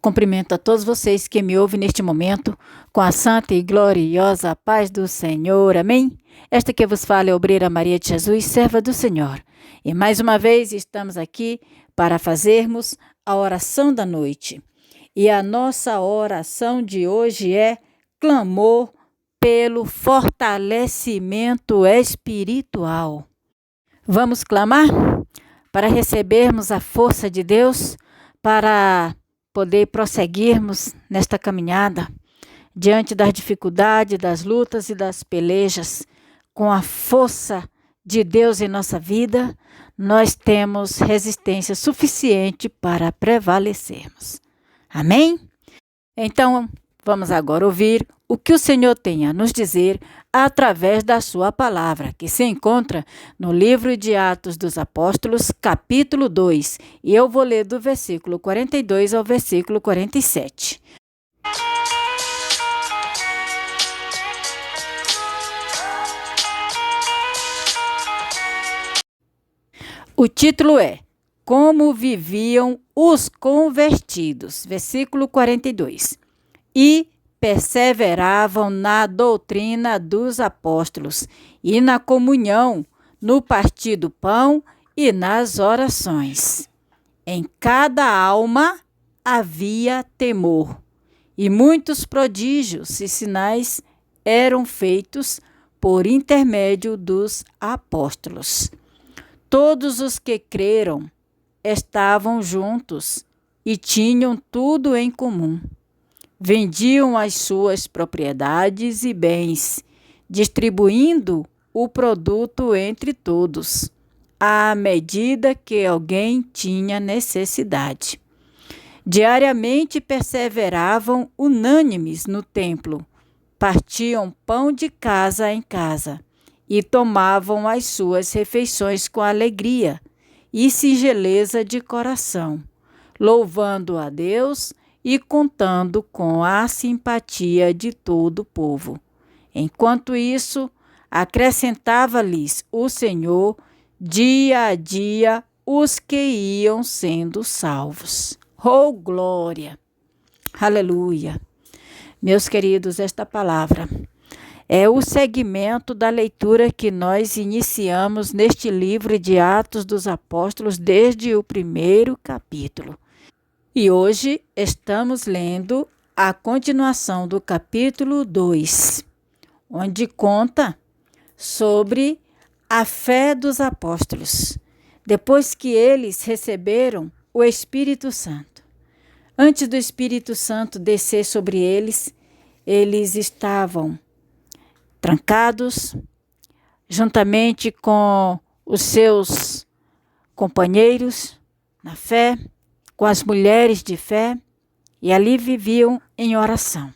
Cumprimento a todos vocês que me ouvem neste momento com a santa e gloriosa paz do Senhor. Amém? Esta que vos fala é a obreira Maria de Jesus, serva do Senhor. E mais uma vez estamos aqui para fazermos a oração da noite. E a nossa oração de hoje é clamor pelo fortalecimento espiritual. Vamos clamar para recebermos a força de Deus, para poder prosseguirmos nesta caminhada, diante das dificuldades, das lutas e das pelejas, com a força de Deus em nossa vida, nós temos resistência suficiente para prevalecermos. Amém? Então, vamos agora ouvir o que o Senhor tem a nos dizer através da sua palavra, que se encontra no livro de Atos dos Apóstolos, capítulo 2, e eu vou ler do versículo 42 ao versículo 47. O título é Como viviam os convertidos, versículo 42. E perseveravam na doutrina dos apóstolos e na comunhão, no partir do pão e nas orações. Em cada alma havia temor, e muitos prodígios e sinais eram feitos por intermédio dos apóstolos. Todos os que creram estavam juntos e tinham tudo em comum. Vendiam as suas propriedades e bens, distribuindo o produto entre todos, à medida que alguém tinha necessidade. Diariamente perseveravam unânimes no templo, partiam pão de casa em casa e tomavam as suas refeições com alegria e singeleza de coração, louvando a Deus e contando com a simpatia de todo o povo. Enquanto isso, acrescentava-lhes o Senhor dia a dia os que iam sendo salvos. Oh, glória! Aleluia! Meus queridos, esta palavra é o segmento da leitura que nós iniciamos neste livro de Atos dos Apóstolos desde o primeiro capítulo. E hoje estamos lendo a continuação do capítulo 2, onde conta sobre a fé dos apóstolos, depois que eles receberam o Espírito Santo. Antes do Espírito Santo descer sobre eles, eles estavam trancados, juntamente com os seus companheiros na fé, com as mulheres de fé, e ali viviam em oração.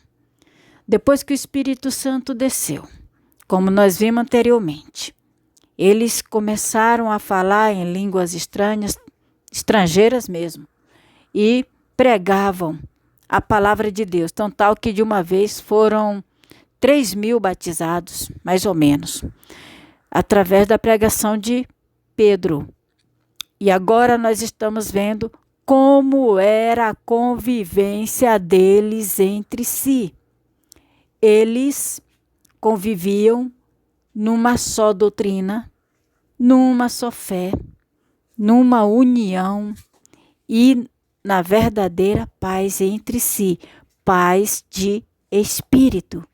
Depois que o Espírito Santo desceu, como nós vimos anteriormente, eles começaram a falar em línguas estranhas, estrangeiras mesmo, e pregavam a palavra de Deus, tão tal que de uma vez foram 3.000 batizados, mais ou menos, através da pregação de Pedro. E agora nós estamos vendo como era a convivência deles entre si. Eles conviviam numa só doutrina, numa só fé, numa união e na verdadeira paz entre si, paz de espírito.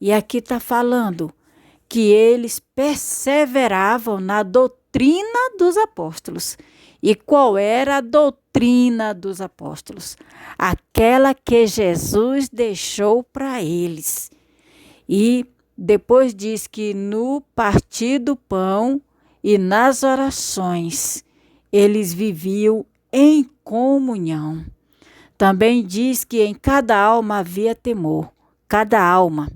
E aqui está falando que eles perseveravam na doutrina dos apóstolos. E qual era a doutrina dos apóstolos? Aquela que Jesus deixou para eles. E depois diz que no partir do pão e nas orações, eles viviam em comunhão. Também diz que em cada alma havia temor. Cada alma,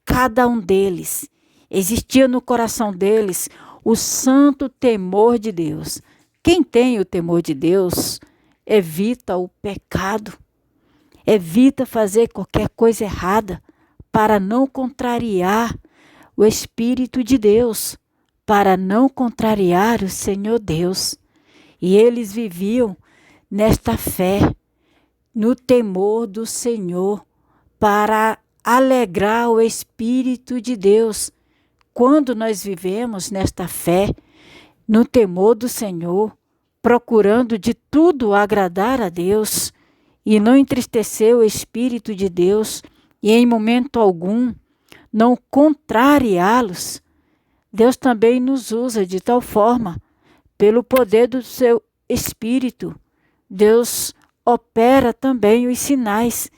cada um deles. Existia no coração deles o santo temor de Deus. Quem tem o temor de Deus evita o pecado, evita fazer qualquer coisa errada para não contrariar o Espírito de Deus, para não contrariar o Senhor Deus. E eles viviam nesta fé, no temor do Senhor, para alegrar o Espírito de Deus. Quando nós vivemos nesta fé, no temor do Senhor, procurando de tudo agradar a Deus e não entristecer o Espírito de Deus e em momento algum não contrariá-los, Deus também nos usa de tal forma, pelo poder do seu Espírito. Deus opera também os sinais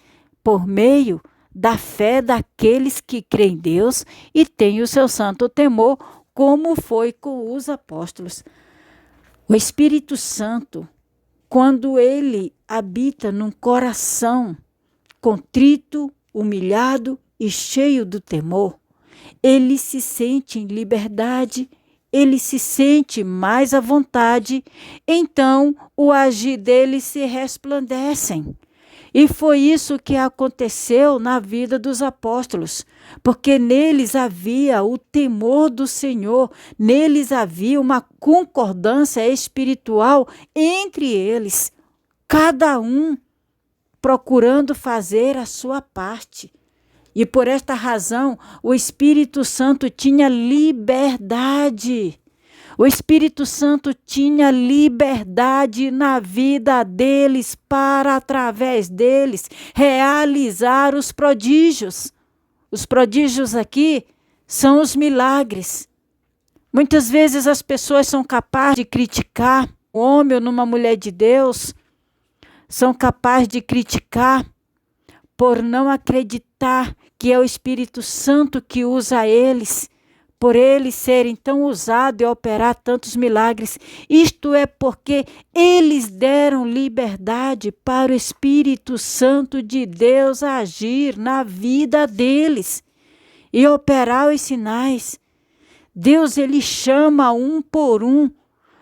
por meio da fé daqueles que creem em Deus e têm o seu santo temor, como foi com os apóstolos. O Espírito Santo, quando ele habita num coração contrito, humilhado e cheio do temor, ele se sente em liberdade, ele se sente mais à vontade, então o agir dele se resplandecem. E foi isso que aconteceu na vida dos apóstolos, porque neles havia o temor do Senhor, neles havia uma concordância espiritual entre eles, cada um procurando fazer a sua parte. E por esta razão, o Espírito Santo tinha liberdade. O Espírito Santo tinha liberdade na vida deles para, através deles, realizar os prodígios. Os prodígios aqui são os milagres. Muitas vezes as pessoas são capazes de criticar um homem ou numa mulher de Deus, são capazes de criticar por não acreditar que é o Espírito Santo que usa eles, por eles serem tão usados e operar tantos milagres. Isto é porque eles deram liberdade para o Espírito Santo de Deus agir na vida deles e operar os sinais. Deus, ele chama um por um,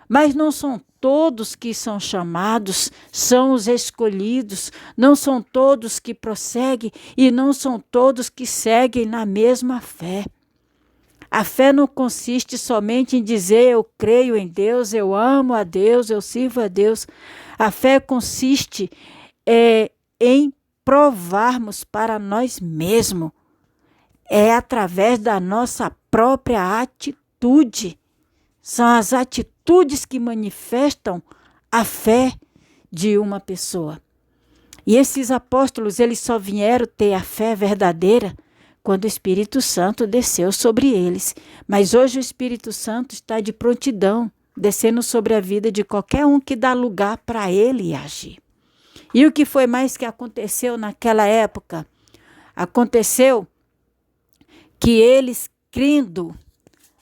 mas não são todos que são chamados, são os escolhidos, não são todos que prosseguem e não são todos que seguem na mesma fé. A fé não consiste somente em dizer eu creio em Deus, eu amo a Deus, eu sirvo a Deus. A fé consiste em provarmos para nós mesmos. É através da nossa própria atitude. São as atitudes que manifestam a fé de uma pessoa. E esses apóstolos, eles só vieram ter a fé verdadeira quando o Espírito Santo desceu sobre eles. Mas hoje o Espírito Santo está de prontidão, descendo sobre a vida de qualquer um que dá lugar para ele agir. E o que foi mais que aconteceu naquela época? Aconteceu que eles, crendo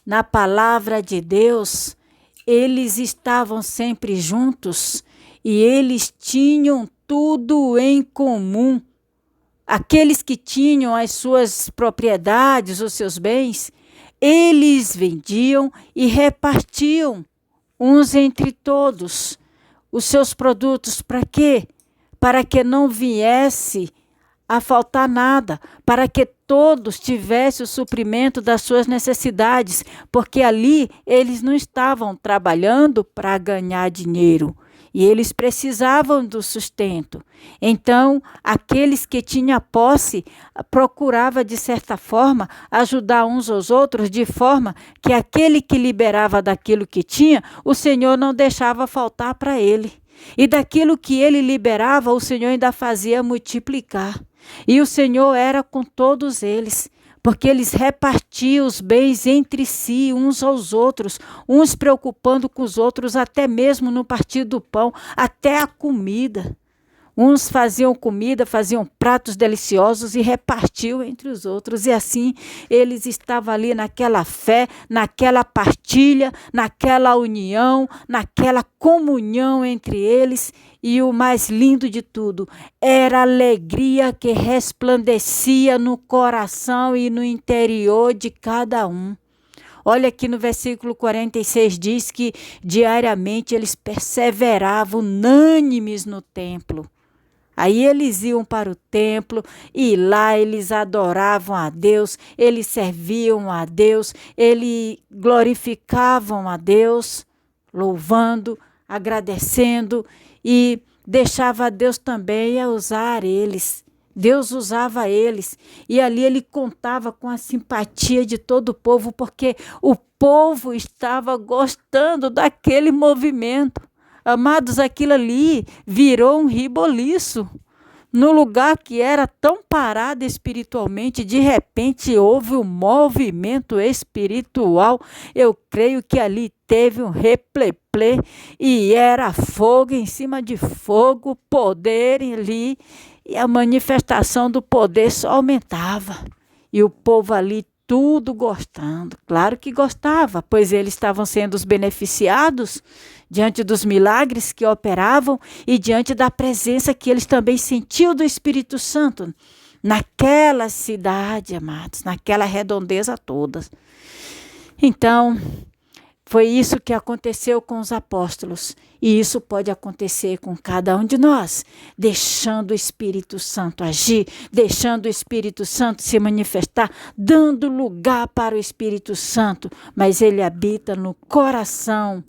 na palavra de Deus, eles estavam sempre juntos e eles tinham tudo em comum. Aqueles que tinham as suas propriedades, os seus bens, eles vendiam e repartiam uns entre todos os seus produtos. Para quê? Para que não viesse a faltar nada, para que todos tivessem o suprimento das suas necessidades, porque ali eles não estavam trabalhando para ganhar dinheiro e eles precisavam do sustento. Então, aqueles que tinham posse procuravam, de certa forma, ajudar uns aos outros, de forma que aquele que liberava daquilo que tinha, o Senhor não deixava faltar para ele. E daquilo que ele liberava, o Senhor ainda fazia multiplicar. E o Senhor era com todos eles, porque eles repartiam os bens entre si, uns aos outros, uns preocupando com os outros, até mesmo no partir do pão, até a comida. Uns faziam comida, faziam pratos deliciosos e repartiam entre os outros. E assim eles estavam ali naquela fé, naquela partilha, naquela união, naquela comunhão entre eles. E o mais lindo de tudo era a alegria que resplandecia no coração e no interior de cada um. Olha aqui no versículo 46, diz que diariamente eles perseveravam unânimes no templo. Aí eles iam para o templo e lá eles adoravam a Deus, eles serviam a Deus, eles glorificavam a Deus, louvando, agradecendo e deixava Deus também a usar eles. Deus usava eles e ali ele contava com a simpatia de todo o povo, porque o povo estava gostando daquele movimento. Amados, aquilo ali virou um reboliço. No lugar que era tão parado espiritualmente, de repente houve um movimento espiritual. Eu creio que ali teve um repleplé e era fogo em cima de fogo, poder ali, e a manifestação do poder só aumentava. E o povo ali tudo gostando. Claro que gostava, pois eles estavam sendo os beneficiados diante dos milagres que operavam e diante da presença que eles também sentiam do Espírito Santo naquela cidade, amados, naquela redondeza toda. Então, foi isso que aconteceu com os apóstolos. E isso pode acontecer com cada um de nós, deixando o Espírito Santo agir, deixando o Espírito Santo se manifestar, dando lugar para o Espírito Santo, mas ele habita no coração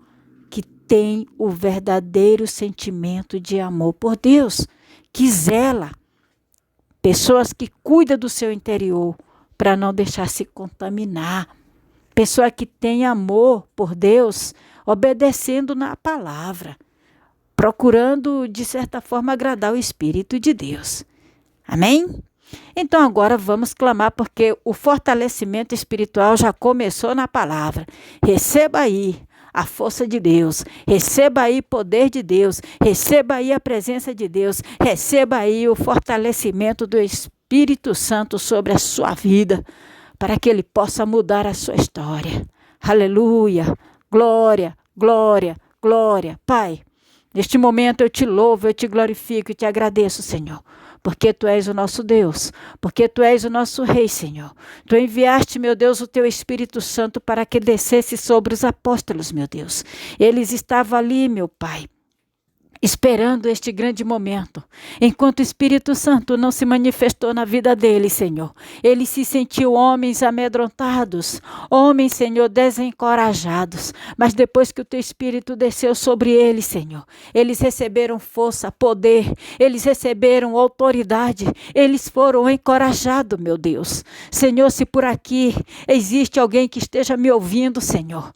que tem o verdadeiro sentimento de amor por Deus, que zela, pessoas que cuidam do seu interior para não deixar se contaminar, pessoa que tem amor por Deus, obedecendo na palavra, procurando, de certa forma, agradar o Espírito de Deus. Amém? Então agora vamos clamar, porque o fortalecimento espiritual já começou na palavra. Receba aí a força de Deus, receba aí o poder de Deus, receba aí a presença de Deus, receba aí o fortalecimento do Espírito Santo sobre a sua vida, para que ele possa mudar a sua história. Aleluia, glória, glória, glória. Pai, neste momento eu te louvo, eu te glorifico e te agradeço, Senhor, porque Tu és o nosso Deus, porque Tu és o nosso Rei, Senhor. Tu enviaste, meu Deus, o Teu Espírito Santo para que descesse sobre os apóstolos, meu Deus. Eles estavam ali, meu Pai, esperando este grande momento. Enquanto o Espírito Santo não se manifestou na vida deles, Senhor, eles se sentiam homens amedrontados, homens, Senhor, desencorajados. Mas depois que o Teu Espírito desceu sobre eles, Senhor, eles receberam força, poder, eles receberam autoridade, eles foram encorajados, meu Deus. Senhor, se por aqui existe alguém que esteja me ouvindo, Senhor,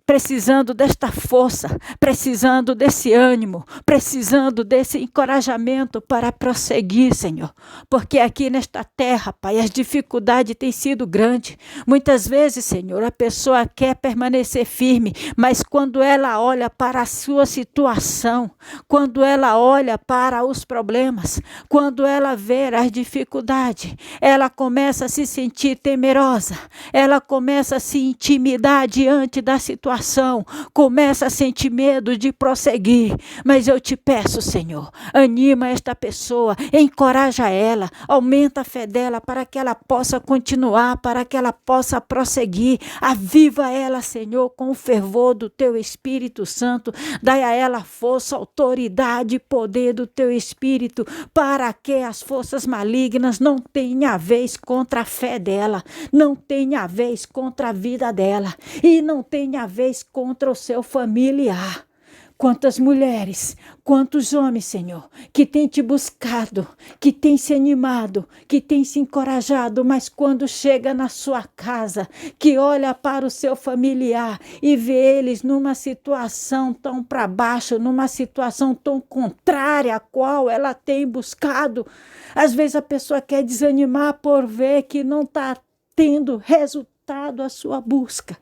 precisando desta força, precisando desse ânimo, precisando desse encorajamento para prosseguir, Senhor. Porque aqui nesta terra, Pai, as dificuldades têm sido grandes. Muitas vezes, Senhor, a pessoa quer permanecer firme, mas quando ela olha para a sua situação, quando ela olha para os problemas, quando ela vê as dificuldades, ela começa a se sentir temerosa, ela começa a se intimidar diante da situação, começa a sentir medo de prosseguir. Mas eu te peço, Senhor, anima esta pessoa, encoraja ela, aumenta a fé dela para que ela possa continuar, para que ela possa prosseguir. Aviva ela, Senhor, com o fervor do Teu Espírito Santo. Dai a ela força, autoridade e poder do Teu Espírito, para que as forças malignas não tenham vez contra a fé dela, não tenham vez contra a vida dela e não tenham vez contra o seu familiar. Quantas mulheres, quantos homens, Senhor, que têm te buscado, que têm se animado, que têm se encorajado, mas quando chega na sua casa, que olha para o seu familiar e vê eles numa situação tão para baixo, numa situação tão contrária à qual ela tem buscado. Às vezes a pessoa quer desanimar por ver que não está tendo resultado a sua busca.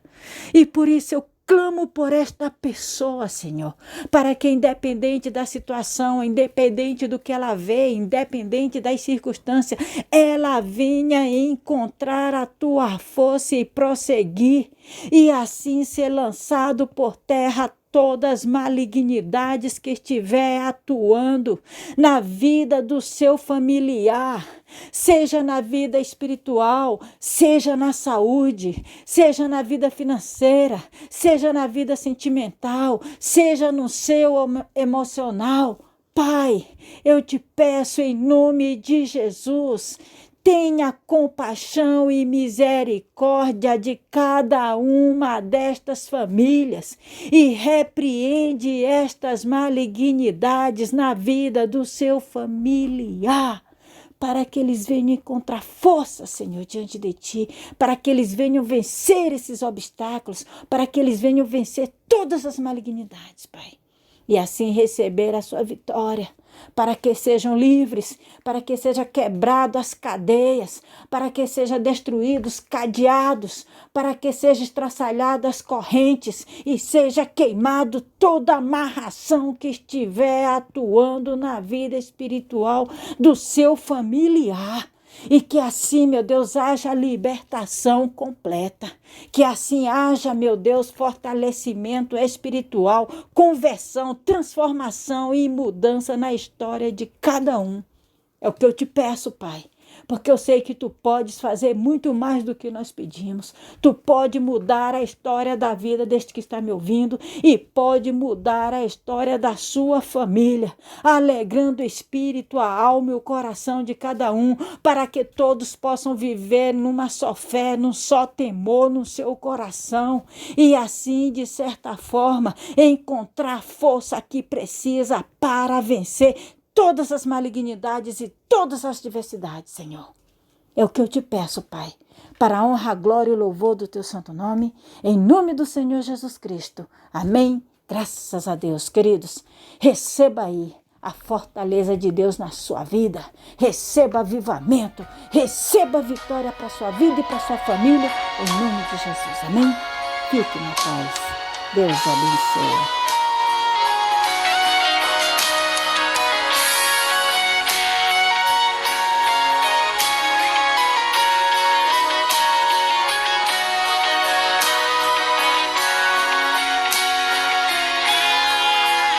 E por isso eu clamo por esta pessoa, Senhor, para que independente da situação, independente do que ela vê, independente das circunstâncias, ela venha encontrar a Tua força e prosseguir, e assim ser lançado por terra todas as malignidades que estiver atuando na vida do seu familiar, seja na vida espiritual, seja na saúde, seja na vida financeira, seja na vida sentimental, seja no seu emocional. Pai, eu te peço em nome de Jesus, tenha compaixão e misericórdia de cada uma destas famílias e repreende estas malignidades na vida do seu familiar, para que eles venham encontrar força, Senhor, diante de Ti, para que eles venham vencer esses obstáculos, para que eles venham vencer todas as malignidades, Pai, e assim receber a sua vitória, para que sejam livres, para que sejam quebradas as cadeias, para que sejam destruídos cadeados, para que sejam estraçalhadas as correntes e seja queimado toda amarração que estiver atuando na vida espiritual do seu familiar. E que assim, meu Deus, haja libertação completa. Que assim haja, meu Deus, fortalecimento espiritual, conversão, transformação e mudança na história de cada um. É o que eu te peço, Pai. Porque eu sei que Tu podes fazer muito mais do que nós pedimos. Tu pode mudar a história da vida deste que está me ouvindo e pode mudar a história da sua família, alegrando o espírito, a alma e o coração de cada um, para que todos possam viver numa só fé, num só temor no seu coração e assim, de certa forma, encontrar a força que precisa para vencer todas as malignidades e todas as diversidades, Senhor. É o que eu te peço, Pai, para a honra, a glória e o louvor do Teu santo nome, em nome do Senhor Jesus Cristo. Amém. Graças a Deus, queridos. Receba aí a fortaleza de Deus na sua vida. Receba avivamento, receba vitória para a sua vida e para a sua família, em nome de Jesus. Amém. Fique na paz. Deus abençoe.